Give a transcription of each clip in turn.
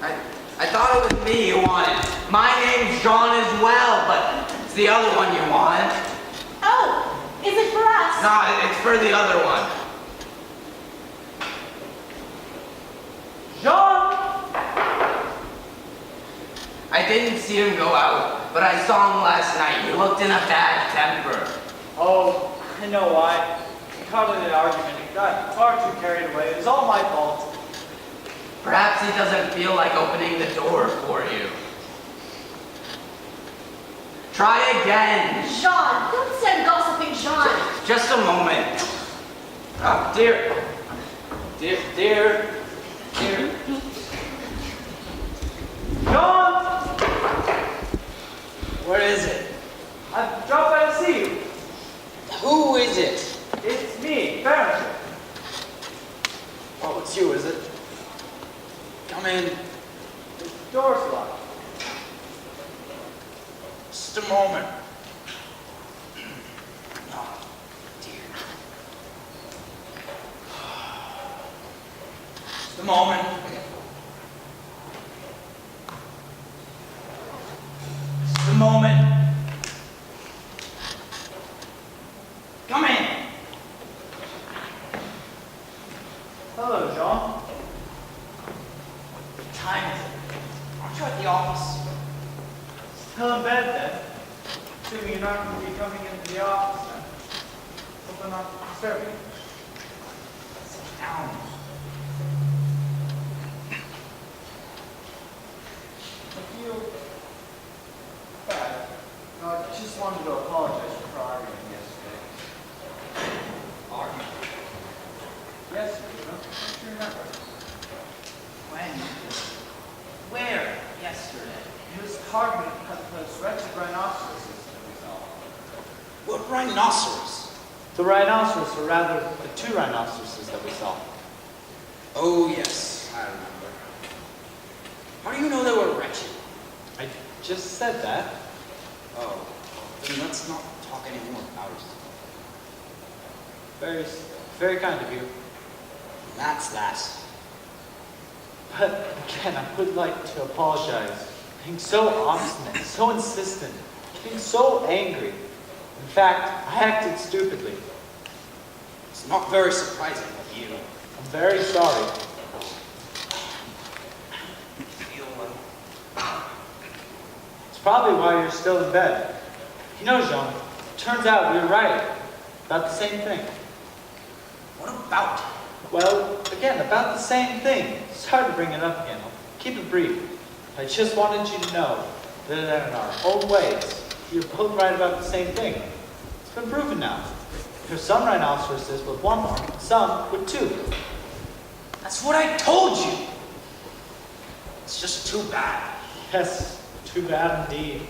I thought it was me you wanted. My name's John as well, but it's the other one you want. Oh, is it for us? No, it's for the other one. John! I didn't see him go out, but I saw him last night. He looked in a bad temper. Oh, I know why. We caught in an argument and got far too carried away. It was all my fault. Perhaps he doesn't feel like opening the door for you. Try again. Jean, don't send gossiping Jean. Just a moment. Oh, dear. Dear. John! What is it? I've dropped by to see you. Who is it? It's me, Barrington. Oh, it's you, is it? Come in. The door's locked. Just a moment. Oh, dear. Just a moment. Just a moment. Come in. Hello, Jean. What time is it? Aren't you at the office? Still in bed then. Assuming you're not going to be coming into the office then. Hope I'm not disturbing you. Sit down. I feel bad. No, I just wanted to apologize for arguing yesterday. Argument. Yesterday, don't you remember? When? Where? Yesterday. He was targeting those wretched rhinoceroses that we saw. What rhinoceros? The rhinoceros, or rather, the two rhinoceroses that we saw. Oh, yes, I remember. How do you know they were wretched? I just said that. Oh, then let's not talk anymore about it. Very, very kind of you. That's that. But again, I would like to apologize. Being so obstinate, so insistent, being so angry. In fact, I acted stupidly. It's not very surprising with you. I'm very sorry. It's probably why you're still in bed. You know, Jean, turns out we were right about the same thing. What about? Well, again, about the same thing. Sorry to bring it up again. I'll keep it brief. I just wanted you to know that in our own ways, you're both right about the same thing. It's been proven now. There's some rhinoceroses with one arm, some with two. That's what I told you. It's just too bad. Yes, too bad indeed.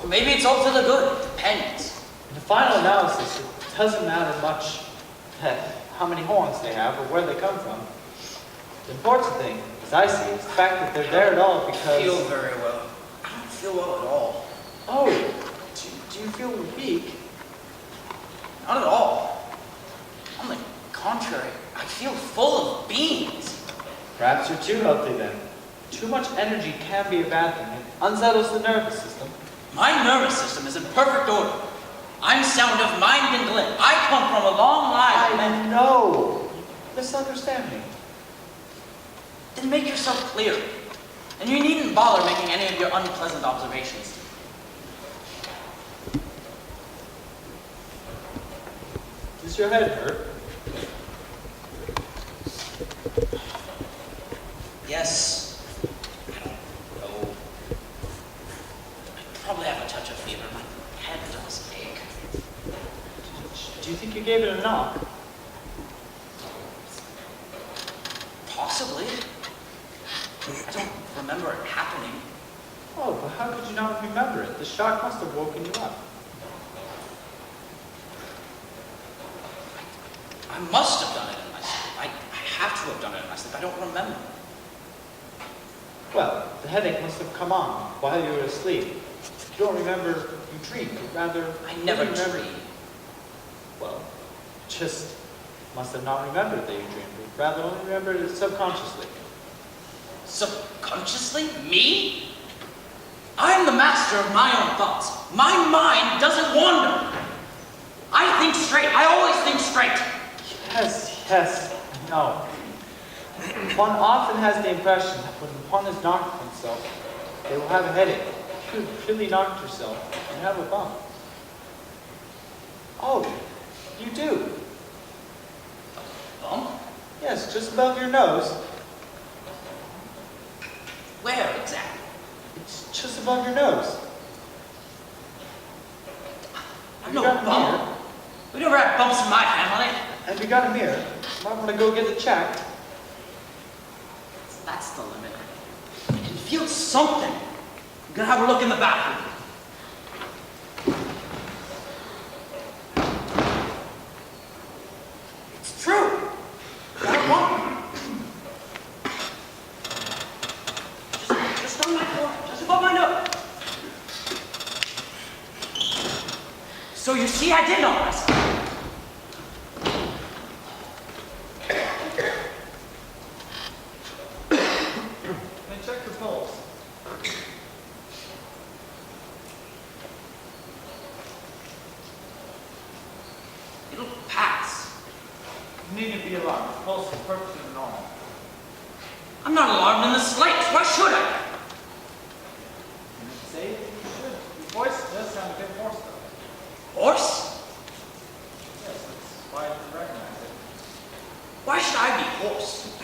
Or maybe it's all to the good. Depends. In the final analysis, it doesn't matter much how many horns they have or where they come from. The important thing, as I see, is the fact that they're there at all because... I feel very well. I don't feel well at all. Oh, do you feel weak? Not at all. On the contrary, I feel full of beans. Perhaps you're too healthy then. Too much energy can be a bad thing. It unsettles the nervous system. My nervous system is in perfect order. I'm sound of mind and limb. I come from a long line of men. I know. You misunderstand me. Then make yourself clear. And you needn't bother making any of your unpleasant observations. Does your head hurt? Yes. I don't know. I probably have a touch of fever. My head does ache. Do you think you gave it a knock? Possibly. I don't remember it happening. Oh, but how could you not remember it? The shock must have woken you up. I must have done it in my sleep. I have to have done it in my sleep. I don't remember. Well, the headache must have come on while you were asleep. You don't remember you dreamed, but rather... I never remember. dreamed. Well, just must have not remembered that you dreamed, but rather only remembered it subconsciously. Subconsciously? Me? I'm the master of my own thoughts. My mind doesn't wander. I think straight. I always think straight. Yes, no. One often has the impression that when one has knocked oneself, they will have a headache. You really knocked yourself and have a bump. Oh, you do? Bump? Yes, just above your nose. Where exactly? It's just above your nose. I've no bump. We never had bumps in my family. And we got a mirror. Might want to go get it checked. That's the limit. I can feel something. I'm gonna have a look in the bathroom. It's true. Got a bump. Just on my forehead, just above my nose. So you see, I did know myself. Check your pulse. It'll pass. You needn't be alarmed. The pulse is perfectly normal. I'm not alarmed in the slightest. Why should I? Say you should. Your voice does sound a bit hoarse, though. Horse? Yes, that's why I didn't recognize it. Why should I be hoarse?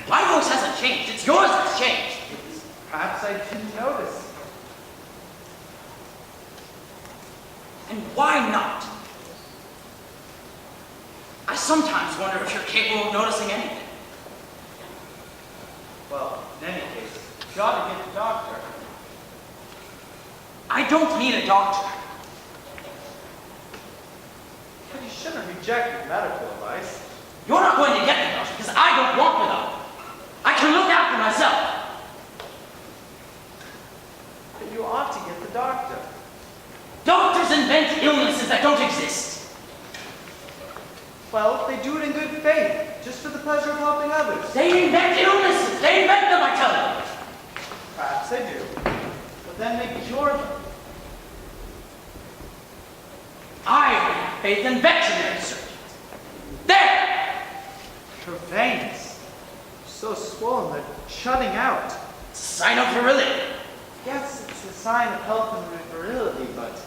My voice hasn't changed. It's yours that's changed. Perhaps I didn't notice. And why not? I sometimes wonder if you're capable of noticing anything. Well, in any case, you ought to get the doctor. I don't need a doctor. But you shouldn't reject medical advice. You're not going to get the doctor because I don't want the doctor. I can look after myself. But you ought to get the doctor. Doctors invent illnesses that don't exist. Well, they do it in good faith, just for the pleasure of helping others. They invent illnesses. They invent them, I tell you. Perhaps they do. But then they cure them. I have faith in veterinary surgeons. There! Her veins are so swollen they're shutting out. It's a sign of virility. Yes, it's a sign of health and virility, but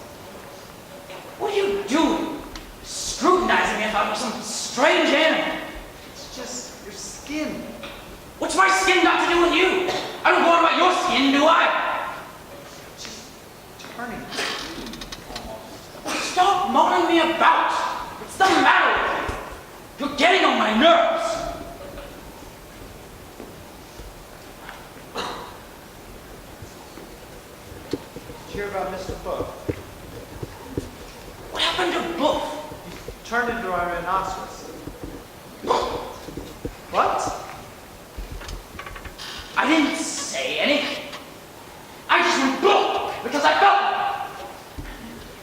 What are you doing? Scrutinizing me if I'm some strange animal. it's just your skin. What's my skin got to do with you? I don't go on about your skin, do I? Just turning almost. Stop mawing me about. What's the matter with you? You're getting on my nerves. Did you hear about Mr. Book? What happened to Boof? He turned into a rhinoceros. What? I didn't say anything. I just went Boof because I felt it.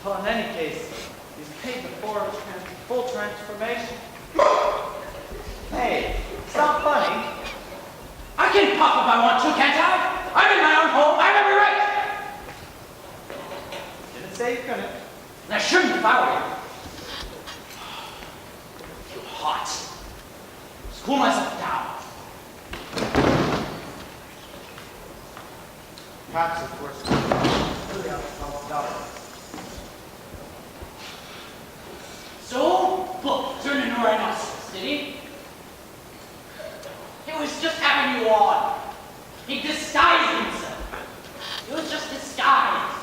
Well, in any case, he's paid the full transformation. Hey, it's not funny. I can pop if I want to, can't I? I'm in my own home. I have every right. Didn't say you couldn't. And I shouldn't if I were you. I feel hot. Just cool myself down. Perhaps, of course, really helps doctor. So, Book turned into a rhinoceros, did he? He was just having you on. He disguised himself. He was just disguised.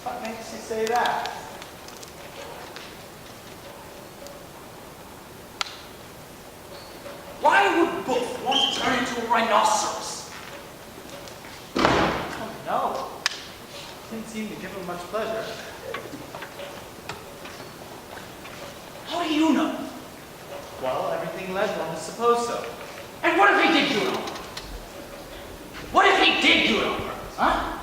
What makes you say that? Why would Book want to turn into a rhinoceros? I don't know. Didn't seem to give him much pleasure. How do you know? Well, everything led one to suppose so. And what if he did do it on purpose? What if he did do it on purpose, huh?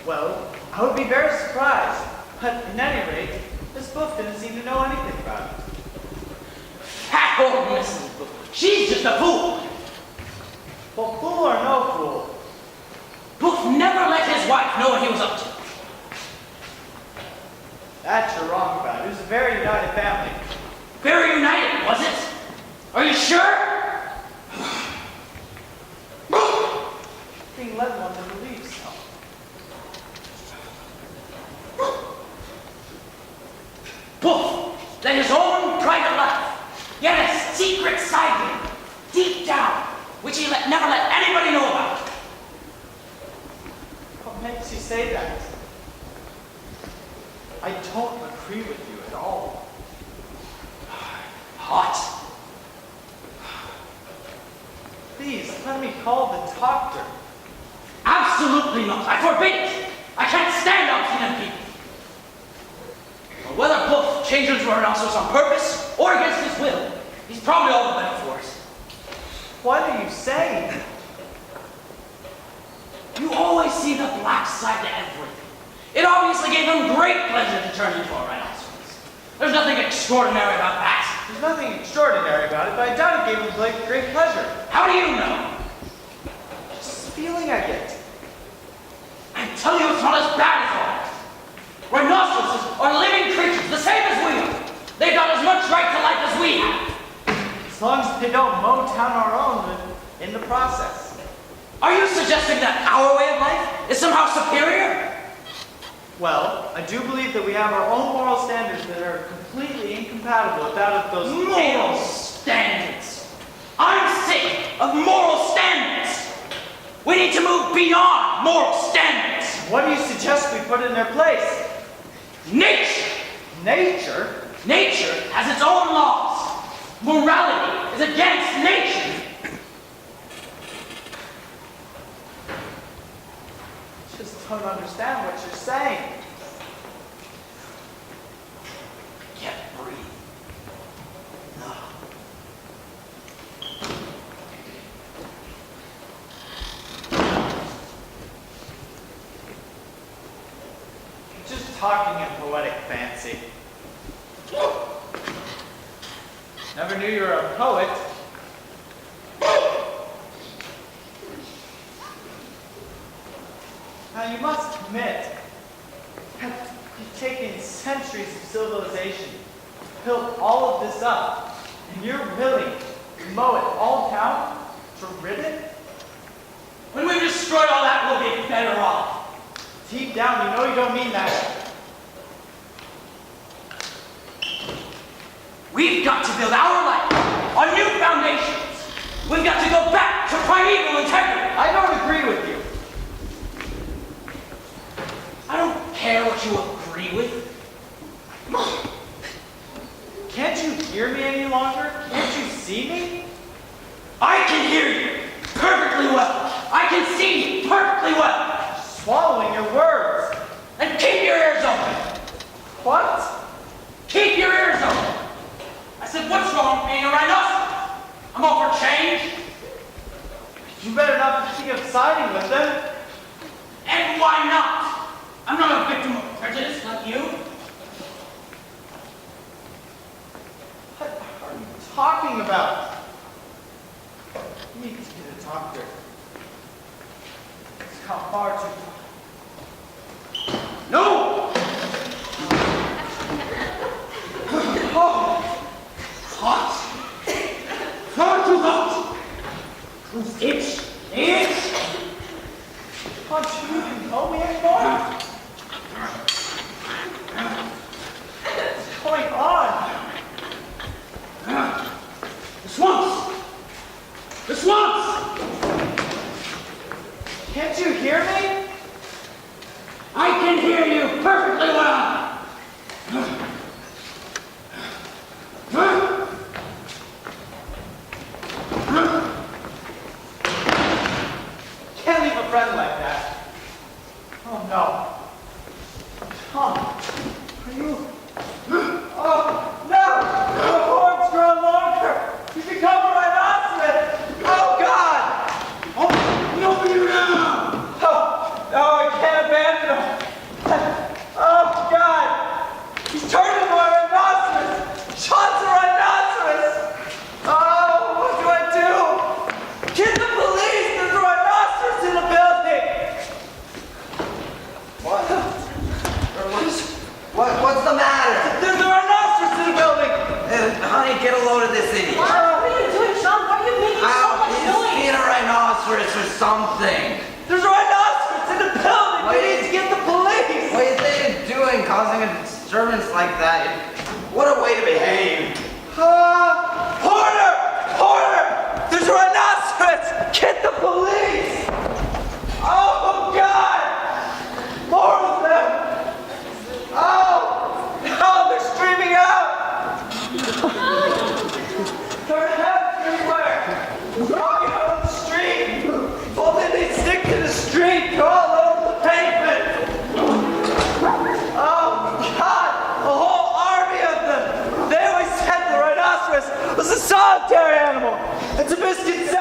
Well, I would be very surprised. But in any rate, Miss Boof didn't seem to know anything about it. Fat old Mrs. Book. She's just a fool. Well, fool or no fool, Boof never let his wife know what he was up to. that you're wrong about. It was a very united family. Very united, was it? Are you sure? Being led one to believe so. Boof led his own private life. He had a secret side to him, deep down, which he never let anybody know about. What makes you say that? I don't agree with you at all. Hot. Please, let me call the doctor. Absolutely not. I forbid it. I can't stand obstinate people. Well, whether Boof changed into a rhinoceros on purpose or against his will, he's probably all the better for it. What are you saying? You always see the black side to everything. It obviously gave him great pleasure to turn into a rhinoceros. There's nothing extraordinary about that. There's nothing extraordinary about it, but I doubt it gave him great pleasure. How do you know? Just the feeling I get. I tell you, it's not as bad as all that. Rhinoceroses are living creatures, the same as we are. They've got as much right to life as we have. As long as they don't mow down our own in the process. Are you suggesting that our way of life is somehow superior? Well, I do believe that we have our own moral standards that are completely incompatible with that of those Moral standards. I'm sick of moral standards. We need to move beyond moral standards. What do you suggest we put in their place? Nature. Nature? Nature has its own laws. Morality is against nature. Just don't understand what you're saying. Can't breathe. No. Just talking in poetic fancy. Never knew you were a poet. Now you must admit, you've taken centuries of civilization, built all of this up, and you're willing to mow it all down to rid it? When we've destroyed all that, we'll be better off. Deep down, you know you don't mean that. We've got to build our life on new foundations. We've got to go back to primeval integrity. I don't agree with you. I don't care what you agree with. Can't you hear me any longer? Can't you see me? I can hear you perfectly well. I can see you perfectly well. Swallowing your words. And keep your ears open. What? Keep your ears open. I said, what's wrong with being a rhinoceros? I'm all for change. You better not think of siding with them. And why not? I'm not a victim of prejudice like you. What are you talking about? You need to get a doctor. It's gone far too far. No! Oh, hot. Far too hot. Who's itch? Itch. Can't you even know me anymore? What's going on? The swamps. The swamps. Can't you hear me? I can hear you perfectly well. Can't leave a friend like that. Oh no. Tom, are you? Oh no! The horns grow longer. You've become a rhinoceros. Oh God! Oh, no, you now. Oh, no, I can't abandon him. Oh God! He's turned into a rhinoceros. Sean's a rhinoceros. Oh, what do I something. There's a rhinoceros in the building! We need to get the police! What do you think it's doing, causing a disturbance like that? What a way to behave. Porter! Porter! There's a rhinoceros! Get the police! Oh, God! More of them! Oh! Oh, they're streaming out! They're everywhere! Walking out on the street! Only they stick to the street! They're all over the pavement! Oh, God! A whole army of them! They always said the rhinoceros was a solitary animal! It's a misconception!